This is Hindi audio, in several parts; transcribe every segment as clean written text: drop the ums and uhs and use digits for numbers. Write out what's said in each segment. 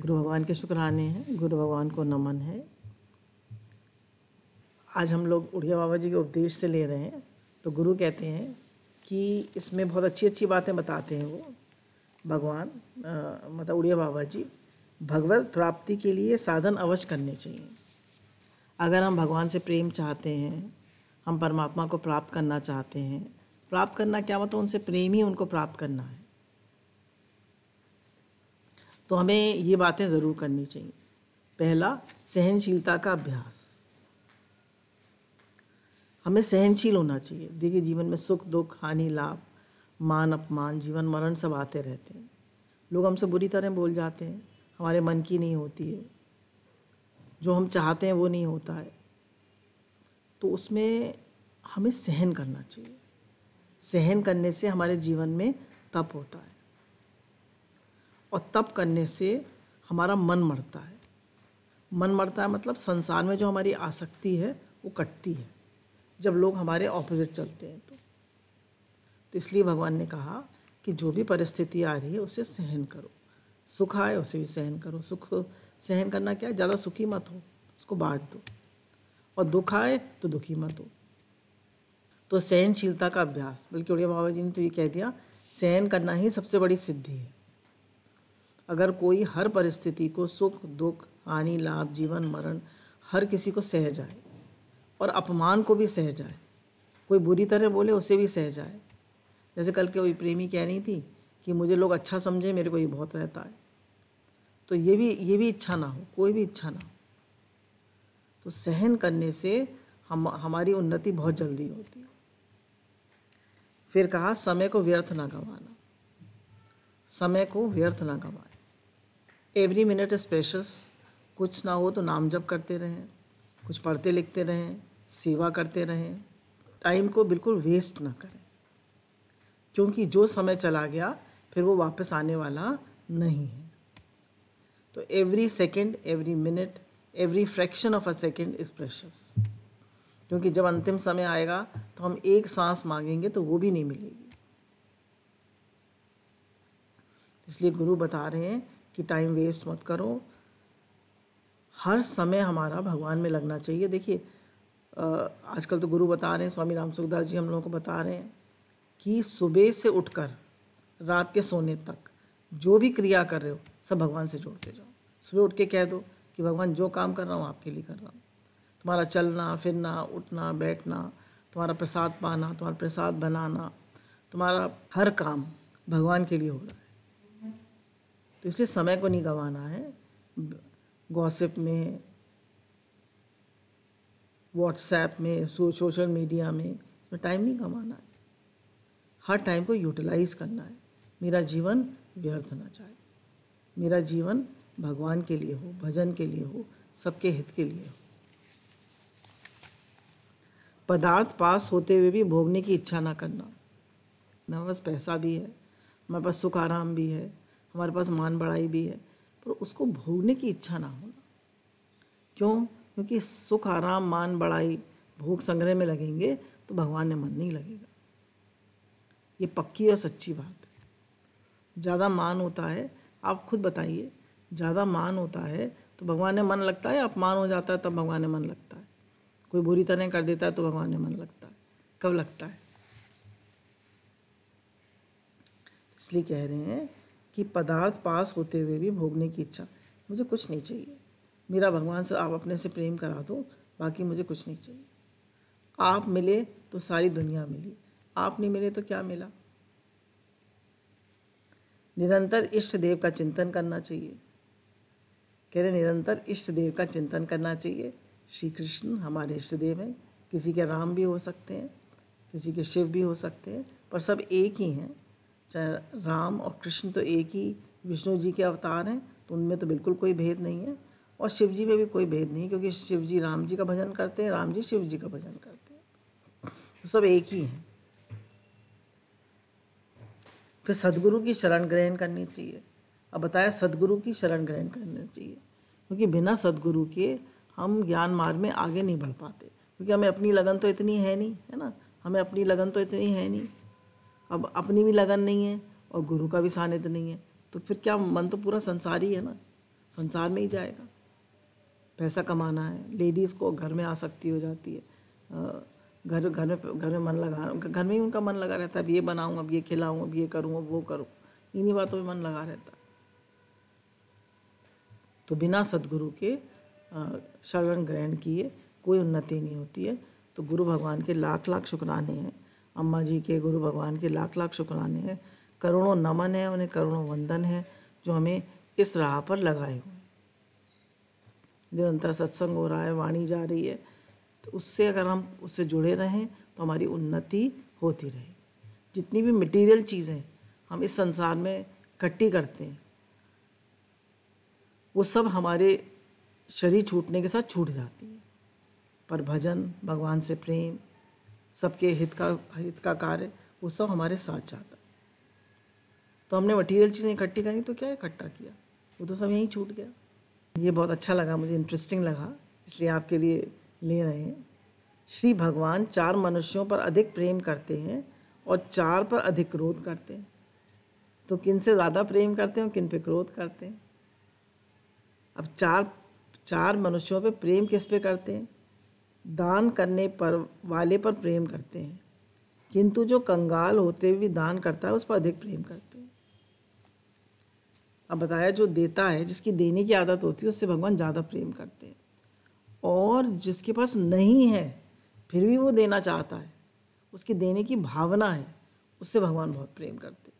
गुरु भगवान के शुक्राने हैं, गुरु भगवान को नमन है। आज हम लोग उड़िया बाबा जी के उपदेश से ले रहे हैं। तो गुरु कहते हैं कि इसमें बहुत अच्छी अच्छी बातें बताते हैं वो भगवान, मतलब उड़िया बाबा जी। भगवत प्राप्ति के लिए साधन अवश्य करने चाहिए। अगर हम भगवान से प्रेम चाहते हैं, हम परमात्मा को प्राप्त करना चाहते हैं, प्राप्त करना क्या मतलब उनसे प्रेम ही उनको प्राप्त करना है, तो हमें ये बातें ज़रूर करनी चाहिए। पहला, सहनशीलता का अभ्यास। हमें सहनशील होना चाहिए। देखिए, जीवन में सुख दुख, हानि लाभ, मान अपमान, जीवन मरण सब आते रहते हैं। लोग हमसे बुरी तरह बोल जाते हैं, हमारे मन की नहीं होती है, जो हम चाहते हैं वो नहीं होता है, तो उसमें हमें सहन करना चाहिए। सहन करने से हमारे जीवन में तप होता है, और तप करने से हमारा मन मरता है। मन मरता है मतलब संसार में जो हमारी आसक्ति है वो कटती है जब लोग हमारे ऑपोजिट चलते हैं। तो इसलिए भगवान ने कहा कि जो भी परिस्थिति आ रही है उसे सहन करो। सुख आए उसे भी सहन करो। सुख को सहन करना क्या है, ज़्यादा सुखी मत हो, उसको बांट दो। और दुख आए तो दुखी मत हो। तो सहनशीलता का अभ्यास, बल्कि उड़िया बाबा जी ने तो ये कह दिया, सहन करना ही सबसे बड़ी सिद्धि है। अगर कोई हर परिस्थिति को, सुख दुख, हानि लाभ, जीवन मरण, हर किसी को सह जाए, और अपमान को भी सह जाए, कोई बुरी तरह बोले उसे भी सह जाए। जैसे कल के कोई प्रेमी कह रही थी कि मुझे लोग अच्छा समझे, मेरे को ये बहुत रहता है। तो ये भी इच्छा ना हो, कोई भी इच्छा ना हो। तो सहन करने से हमारी उन्नति बहुत जल्दी होती है। फिर कहा, समय को व्यर्थ ना गंवाना। समय को व्यर्थ ना गंवाए। Every minute is precious. कुछ ना हो तो नाम जप करते रहें, कुछ पढ़ते लिखते रहें, सेवा करते रहें। टाइम को बिल्कुल वेस्ट ना करें, क्योंकि जो समय चला गया फिर वो वापस आने वाला नहीं है। तो every second, every minute, every fraction of a second is precious. क्योंकि जब अंतिम समय आएगा तो हम एक सांस मांगेंगे तो वो भी नहीं मिलेगी। इसलिए गुरु बता रहे हैं कि टाइम वेस्ट मत करो। हर समय हमारा भगवान में लगना चाहिए। देखिए, आजकल तो गुरु बता रहे हैं, स्वामी राम सुखदास जी हम लोगों को बता रहे हैं कि सुबह से उठकर रात के सोने तक जो भी क्रिया कर रहे हो सब भगवान से जोड़ते जाओ। सुबह उठ के कह दो कि भगवान जो काम कर रहा हूँ आपके लिए कर रहा हूँ। तुम्हारा चलना फिरना, उठना बैठना, तुम्हारा प्रसाद पाना, तुम्हारा प्रसाद बनाना, तुम्हारा हर काम भगवान के लिए हो रहा है। तो इसलिए समय को नहीं गंवाना है गॉसिप में, व्हाट्सएप में, सोशल मीडिया में। तो टाइम नहीं गंवाना है, हर टाइम को यूटिलाइज़ करना है। मेरा जीवन व्यर्थ ना जाए, मेरा जीवन भगवान के लिए हो, भजन के लिए हो, सबके हित के लिए हो। पदार्थ पास होते हुए भी भोगने की इच्छा ना करना। हमारे पास पैसा भी है, हमारे पास सुख आराम भी है, हमारे पास मान बढ़ाई भी है, पर उसको भोगने की इच्छा ना होना। क्यों? क्योंकि सुख आराम, मान बढ़ाई, भोग संग्रह में लगेंगे तो भगवान में मन नहीं लगेगा। ये पक्की और सच्ची बात है। ज़्यादा मान होता है, आप खुद बताइए, ज़्यादा मान होता है तो भगवान में मन लगता है, अपमान हो जाता है तब भगवान में मन लगता है, कोई बुरी तरह कर देता है तो भगवान में मन लगता है। कब लगता है? इसलिए कह रहे हैं कि पदार्थ पास होते हुए भी भोगने की इच्छा, मुझे कुछ नहीं चाहिए, मेरा भगवान से, आप अपने से प्रेम करा दो, बाकी मुझे कुछ नहीं चाहिए। आप मिले तो सारी दुनिया मिली, आप नहीं मिले तो क्या मिला। निरंतर इष्ट देव का चिंतन करना चाहिए। कह रहे निरंतर इष्ट देव का चिंतन करना चाहिए। श्री कृष्ण हमारे इष्ट देव हैं। किसी के राम भी हो सकते हैं, किसी के शिव भी हो सकते हैं, पर सब एक ही हैं। चाहे राम और कृष्ण तो एक ही विष्णु जी के अवतार हैं, तो उनमें तो बिल्कुल कोई भेद नहीं है। और शिव जी में भी कोई भेद नहीं, क्योंकि शिव जी राम जी का भजन करते हैं, राम जी शिव जी का भजन करते हैं, तो सब एक ही हैं। फिर सदगुरु की शरण ग्रहण करनी चाहिए। अब बताया, सदगुरु की शरण ग्रहण करनी चाहिए, क्योंकि बिना सदगुरु के हम ज्ञान मार्ग में आगे नहीं बढ़ पाते। क्योंकि हमें अपनी लगन तो इतनी है नहीं, है ना, हमें अपनी लगन तो इतनी है नहीं। अब अपनी भी लगन नहीं है और गुरु का भी सानिध्य नहीं है, तो फिर क्या, मन तो पूरा संसारी है ना। संसार में ही जाएगा। पैसा कमाना है, लेडीज़ को घर में आसक्ति हो जाती है, घर में मन लगा, घर में ही उनका मन लगा रहता है, अब ये बनाऊँ, अब ये खिलाऊँ, अब ये करूँ, अब वो करूँ, इन्हीं बातों में मन लगा रहता है। तो बिना सद्गुरु के शरण ग्रहण किए कोई उन्नति नहीं होती है। तो गुरु भगवान के लाख लाख शुक्राने हैं, अम्मा जी के, गुरु भगवान के लाख लाख शुक्राने हैं, करोड़ों नमन है, उन्हें करोड़ों वंदन है जो हमें इस राह पर लगाए हुए। निरंतर सत्संग हो रहा है, वाणी जा रही है, तो उससे अगर हम उससे जुड़े रहें तो हमारी उन्नति होती रहेगी। जितनी भी मटेरियल चीज़ें हम इस संसार में इकट्ठी करते हैं वो सब हमारे शरीर छूटने के साथ छूट जाती है, पर भजन, भगवान से प्रेम, सबके हित का कार्य, वो सब हमारे साथ जाता है। तो हमने मटेरियल चीज़ें इकट्ठी करी तो क्या इकट्ठा किया, वो तो सब यहीं छूट गया। ये बहुत अच्छा लगा मुझे, इंटरेस्टिंग लगा, इसलिए आपके लिए ले रहे हैं। श्री भगवान 4 मनुष्यों पर अधिक प्रेम करते हैं और 4 पर अधिक क्रोध करते हैं। तो किन से ज़्यादा प्रेम करते हैं और किन पे क्रोध करते हैं? अब चार मनुष्यों पे प्रेम किस पे करते हैं? दान करने पर वाले पर प्रेम करते हैं, किंतु जो कंगाल होते हुए भी दान करता है उस पर अधिक प्रेम करते हैं। अब बताया, जो देता है, जिसकी देने की आदत होती है, उससे भगवान ज़्यादा प्रेम करते हैं, और जिसके पास नहीं है फिर भी वो देना चाहता है, उसकी देने की भावना है, उससे भगवान बहुत प्रेम करते हैं।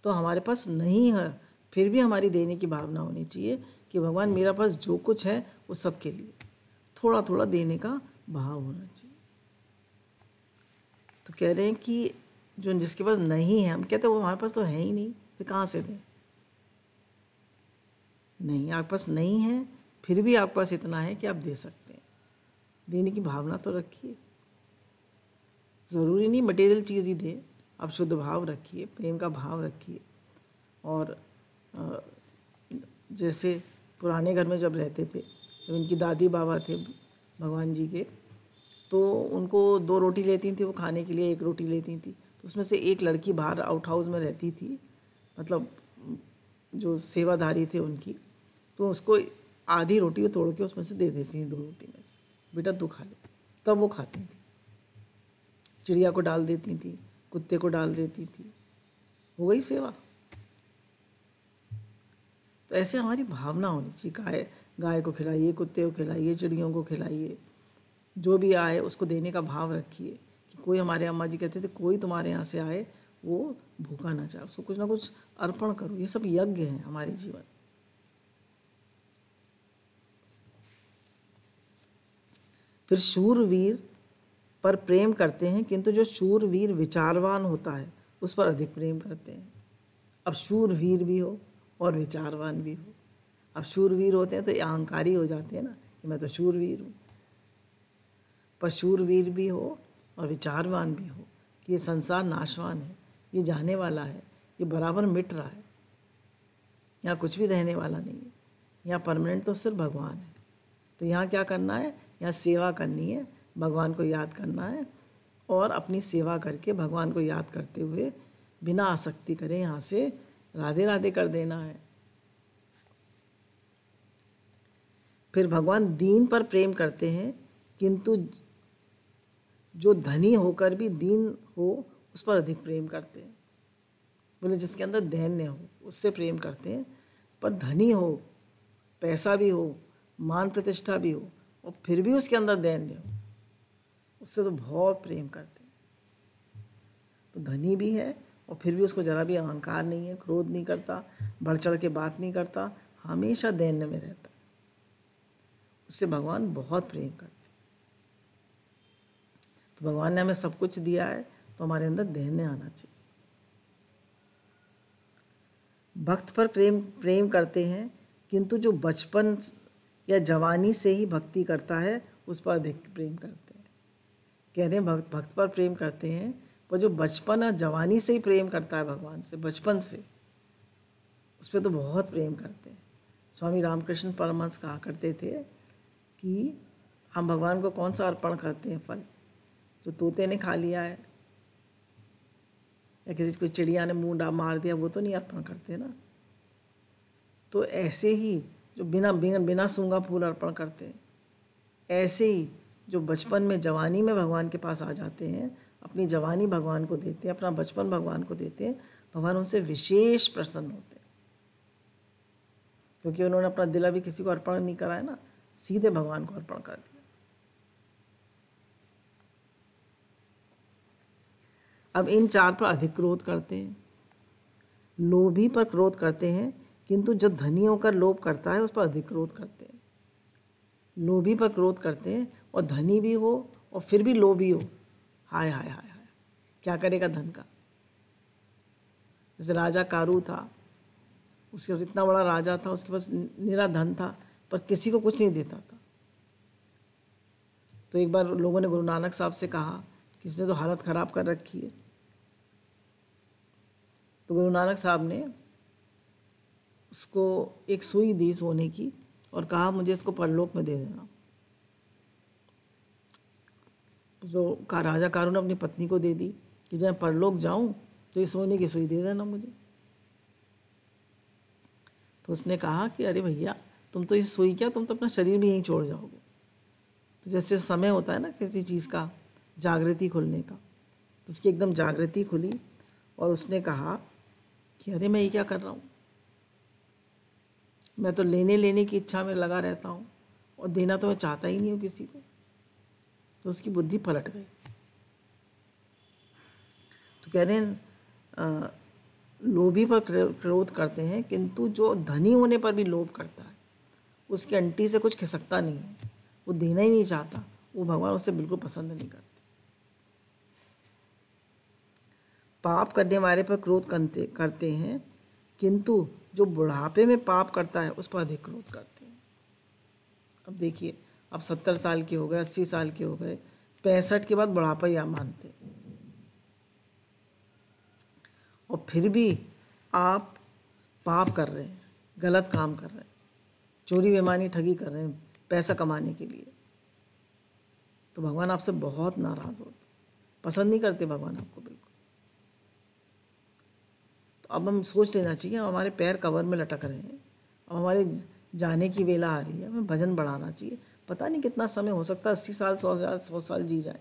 तो हमारे पास नहीं है फिर भी हमारी देने की भावना होनी चाहिए कि भगवान मेरा पास जो कुछ है वो सबके लिए, थोड़ा थोड़ा देने का भाव होना चाहिए। तो कह रहे हैं कि जो जिसके पास नहीं है, हम कहते हैं वो हमारे पास तो है ही नहीं, फिर कहाँ से दें? नहीं, आपके पास नहीं है फिर भी आपके पास इतना है कि आप दे सकते हैं। देने की भावना तो रखिए, ज़रूरी नहीं मटेरियल चीज़ ही दे, आप शुद्ध भाव रखिए, प्रेम का भाव रखिए। और जैसे पुराने घर में जब रहते थे, जब इनकी दादी बाबा थे भगवान जी के, तो उनको 2 रोटी लेती थी वो खाने के लिए, 1 रोटी लेती थी। तो उसमें से एक लड़की बाहर आउट हाउस में रहती थी, मतलब जो सेवाधारी थे उनकी, तो उसको आधी रोटी को तोड़ के उसमें से दे देती थी, 2 रोटी में से, बेटा तू खा ले। तब वो खाती थी। चिड़िया को डाल देती थी, कुत्ते को डाल देती थी, हो गई सेवा। तो ऐसे हमारी भावना होनी चाहिए, गाय को खिलाइए, कुत्ते को खिलाइए, चिड़ियों को खिलाइए, जो भी आए उसको देने का भाव रखिए। कि कोई, हमारे अम्मा जी कहते थे, कोई तुम्हारे यहाँ से आए वो भूखा ना जाए, उसको कुछ ना कुछ अर्पण करो। ये सब यज्ञ हैं हमारे जीवन। फिर शूरवीर पर प्रेम करते हैं, किंतु जो शूरवीर विचारवान होता है उस पर अधिक प्रेम करते हैं। अब शूरवीर भी हो और विचारवान भी हो। अब शूरवीर होते हैं तो ये अहंकारी हो जाते हैं ना कि मैं तो शूरवीर हूँ, पर शूरवीर भी हो और विचारवान भी हो कि ये संसार नाशवान है, ये जाने वाला है, ये बराबर मिट रहा है, यहाँ कुछ भी रहने वाला नहीं है, यहाँ परमानेंट तो सिर्फ भगवान है। तो यहाँ क्या करना है? यहाँ सेवा करनी है, भगवान को याद करना है, और अपनी सेवा करके भगवान को याद करते हुए बिना आसक्ति करे यहाँ से राधे राधे कर देना है। फिर भगवान दीन पर प्रेम करते हैं, किंतु जो धनी होकर भी दीन हो उस पर अधिक प्रेम करते हैं। बोले जिसके अंदर दैन्य हो उससे प्रेम करते हैं, पर धनी हो, पैसा भी हो, मान प्रतिष्ठा भी हो, और फिर भी उसके अंदर दैन्य हो, उससे तो बहुत प्रेम करते हैं। तो धनी भी है और फिर भी उसको ज़रा भी अहंकार नहीं है, क्रोध नहीं करता, बढ़ चढ़ के बात नहीं करता, हमेशा दैन्य में रहता, उससे भगवान बहुत प्रेम करते। तो भगवान ने हमें सब कुछ दिया है तो हमारे अंदर दैन्य आना चाहिए। भक्त पर प्रेम करते हैं, किंतु जो बचपन या जवानी से ही भक्ति करता है उस पर अधिक प्रेम करते हैं। कह रहे हैं भक्त पर प्रेम करते हैं, पर जो बचपन और जवानी से ही प्रेम करता है भगवान से, बचपन से, उस पर तो बहुत प्रेम करते हैं। स्वामी रामकृष्ण परमहंस कहा करते थे कि हम भगवान को कौन सा अर्पण करते हैं फल, जो तोते ने खा लिया है या किसी को चिड़िया ने मुंह मार दिया, वो तो नहीं अर्पण करते ना। तो ऐसे ही जो बिना बिना बिना सूंघा फूल अर्पण करते हैं, ऐसे ही जो बचपन में जवानी में भगवान के पास आ जाते हैं, अपनी जवानी भगवान को देते हैं, अपना बचपन भगवान को देते हैं, भगवान उनसे विशेष प्रसन्न होते हैं, क्योंकि उन्होंने अपना दिल अभी किसी को अर्पण नहीं करा है ना, सीधे भगवान को अर्पण कर दिया। अब इन चार पर अधिक क्रोध करते हैं। लोभी पर क्रोध करते हैं, किंतु जो धनी होकर लोभ करता है उस पर अधिक क्रोध करते हैं। लोभी पर क्रोध करते हैं और धनी भी हो और फिर भी लोभी हो, हाय हाय हाय हाय, क्या करेगा धन का। जैसे राजा कारू था, उसके इतना बड़ा राजा था, उसके पास निरा धन था, पर किसी को कुछ नहीं देता था। तो एक बार लोगों ने गुरु नानक साहब से कहा कि इसने तो हालत ख़राब कर रखी है। तो गुरु नानक साहब ने उसको एक सुई दी सोने की और कहा मुझे इसको परलोक में दे देना। तो का राजा कारू ने अपनी पत्नी को दे दी कि जब मैं परलोक जाऊं तो ये सोने की सुई दे देना मुझे। तो उसने कहा कि अरे भैया, तुम तो ये सुई क्या, तुम तो अपना शरीर भी यहीं छोड़ जाओगे। तो जैसे समय होता है ना किसी चीज़ का जागृति खुलने का, तो उसकी एकदम जागृति खुली और उसने कहा कि अरे मैं ये क्या कर रहा हूँ, मैं तो लेने की इच्छा में लगा रहता हूँ और देना तो मैं चाहता ही नहीं हूँ किसी को। तो उसकी बुद्धि पलट गई। तो कह रहे हैं लोभी पर क्रोध करते हैं, किंतु जो धनी होने पर भी लोभ करता है, उसकी अंटी से कुछ खिसकता नहीं है, वो देना ही नहीं चाहता, वो भगवान उससे बिल्कुल पसंद नहीं करते। पाप करने वाले पर क्रोध करते हैं, किंतु जो बुढ़ापे में पाप करता है उस पर अधिक क्रोध करते हैं। अब देखिए, अब 70 साल के हो गए, 80 साल के हो गए, 65 के बाद बुढ़ापा ही आप मानते हैं, और फिर भी आप पाप कर रहे हैं, गलत काम कर रहे हैं, चोरी बेईमानी ठगी कर रहे हैं पैसा कमाने के लिए, तो भगवान आपसे बहुत नाराज़ होते, पसंद नहीं करते भगवान आपको बिल्कुल। तो अब हम सोच लेना चाहिए, हमारे पैर कवर में लटक रहे हैं, अब हमारे जाने की वेला आ रही है, हमें भजन बढ़ाना चाहिए। पता नहीं कितना समय हो सकता है, 80 साल 100 साल जी जाए,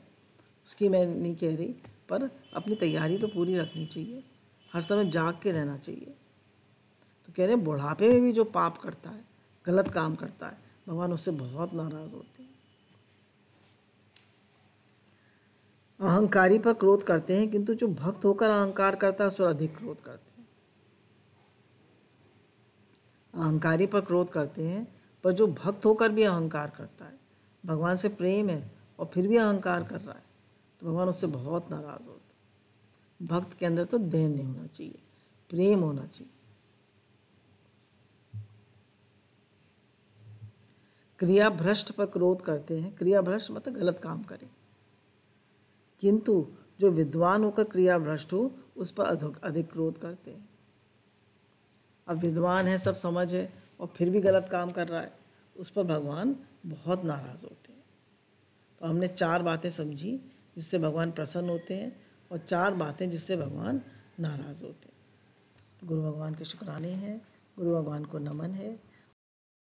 उसकी मैं नहीं कह रही, पर अपनी तैयारी तो पूरी रखनी चाहिए, हर समय जाग के रहना चाहिए। तो कह रहे हैं बुढ़ापे में भी जो पाप करता है, गलत काम करता है, भगवान उससे बहुत नाराज़ होते हैं। अहंकारी पर क्रोध करते हैं, किंतु जो भक्त होकर अहंकार करता है उस पर अधिक क्रोध करते हैं। अहंकारी पर क्रोध करते हैं, पर जो भक्त होकर भी अहंकार करता है, भगवान से प्रेम है और फिर भी अहंकार कर रहा है, तो भगवान उससे बहुत नाराज़ होते हैं। भक्त के अंदर तो दैन्य होना चाहिए, प्रेम होना चाहिए। क्रिया भ्रष्ट पर क्रोध करते हैं, क्रिया भ्रष्ट मतलब गलत काम करे, किंतु जो विद्वान होकर क्रिया भ्रष्ट हो उस पर अधिक क्रोध करते हैं। अब विद्वान है, सब समझ है, और फिर भी गलत काम कर रहा है, उस पर भगवान बहुत नाराज़ होते हैं। तो हमने 4 बातें समझी जिससे भगवान प्रसन्न होते हैं और 4 बातें जिससे भगवान नाराज़ होते हैं। तो गुरु भगवान के शुक्राने हैं, गुरु भगवान को नमन है।